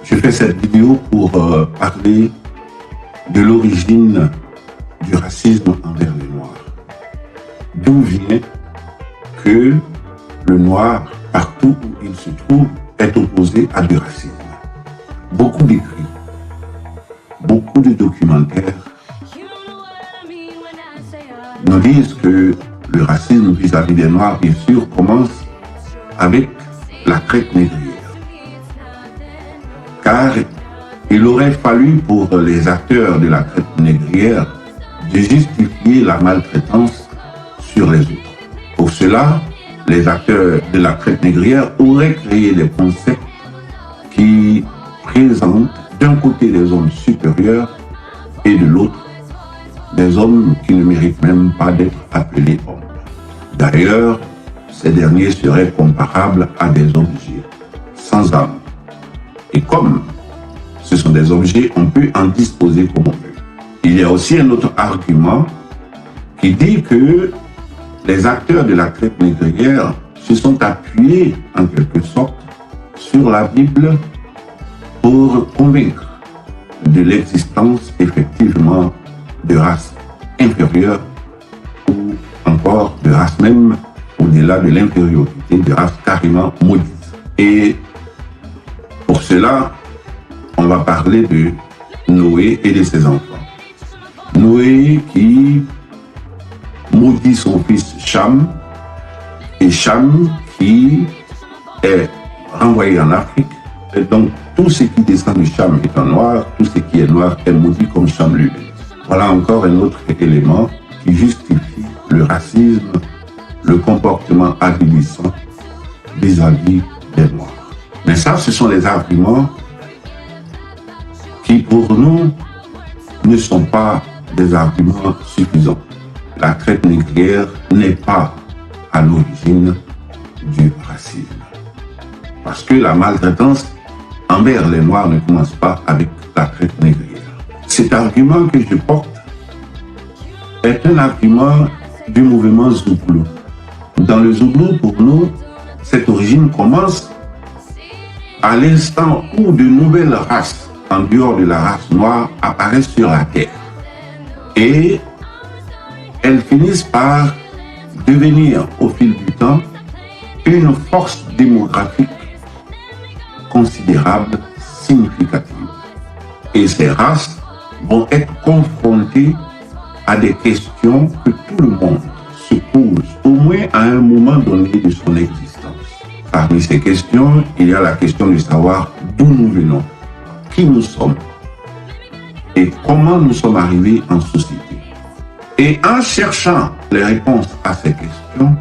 Je fais cette vidéo pour parler de l'origine du racisme envers les Noirs. D'où vient que le Noir, partout où il se trouve, est opposé à du racisme. Beaucoup d'écrits, beaucoup de documentaires nous disent que le racisme vis-à-vis des Noirs, bien sûr, commence avec la traite négrière. Car il aurait fallu pour les acteurs de la traite négrière de justifier la maltraitance sur les autres. Pour cela, les acteurs de la traite négrière auraient créé des concepts qui présentent d'un côté des hommes supérieurs et de l'autre des hommes qui ne méritent même pas d'être appelés hommes. D'ailleurs, ces derniers seraient comparables à des objets sans âme. Et comme ce sont des objets, on peut en disposer comme on veut. Il y a aussi un autre argument qui dit que les acteurs de la traite négrière se sont appuyés en quelque sorte sur la Bible pour convaincre de l'existence effectivement de races inférieures ou encore de races même au-delà de l'infériorité, de races carrément maudites. Et pour cela, on va parler de Noé et de ses enfants. Noé qui maudit son fils Cham, et Cham qui est renvoyé en Afrique. Et donc, tout ce qui descend de Cham est en noir, tout ce qui est noir est maudit comme Cham lui-même. Voilà encore un autre élément qui justifie le racisme, le comportement avilissant vis-à-vis des Noirs. Mais ça, ce sont les arguments qui, pour nous, ne sont pas des arguments suffisants. La traite négrière n'est pas à l'origine du racisme. Parce que la maltraitance envers les Noirs ne commence pas avec la traite négrière. Cet argument que je porte est un argument du mouvement Zouglou. Dans le Zouglou, pour nous, cette origine commence à l'instant où de nouvelles races, en dehors de la race noire, apparaissent sur la terre. Et elles finissent par devenir, au fil du temps, une force démographique considérable, significative. Et ces races vont être confrontées à des questions que tout le monde se pose, au moins à un moment donné de son existence. Parmi ces questions, il y a la question de savoir d'où nous venons, qui nous sommes et comment nous sommes arrivés en société. Et en cherchant les réponses à ces questions,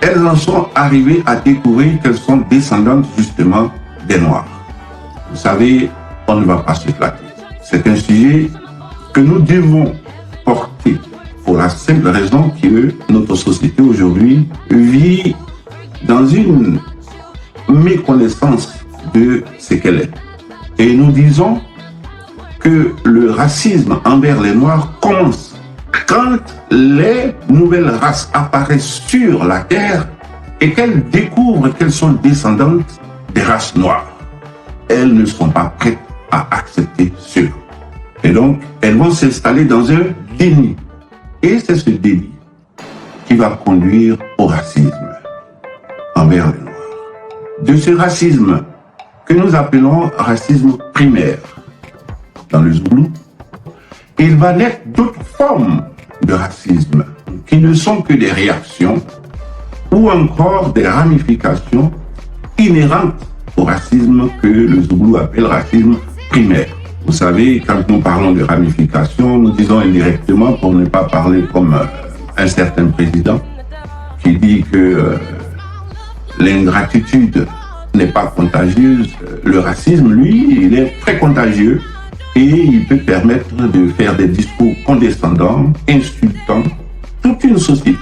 elles en sont arrivées à découvrir qu'elles sont descendantes justement des Noirs. Vous savez, on ne va pas se flatter. C'est un sujet que nous devons porter pour la simple raison que notre société aujourd'hui vit dans une méconnaissance de ce qu'elle est. Et nous disons que le racisme envers les Noirs commence quand les nouvelles races apparaissent sur la terre et qu'elles découvrent qu'elles sont descendantes des races noires. Elles ne sont pas prêtes à accepter cela. Et donc, elles vont s'installer dans un déni. Et c'est ce déni qui va conduire au racisme envers les Noirs. De ce racisme que nous appelons racisme primaire dans le Zouglou, il va naître d'autres formes de racisme qui ne sont que des réactions ou encore des ramifications inhérentes au racisme que le Zouglou appelle racisme primaire. Vous savez, quand nous parlons de ramification, nous disons indirectement, pour ne pas parler comme un certain président qui dit que l'ingratitude n'est pas contagieuse. Le racisme, lui, il est très contagieux et il peut permettre de faire des discours condescendants, insultants, toute une société.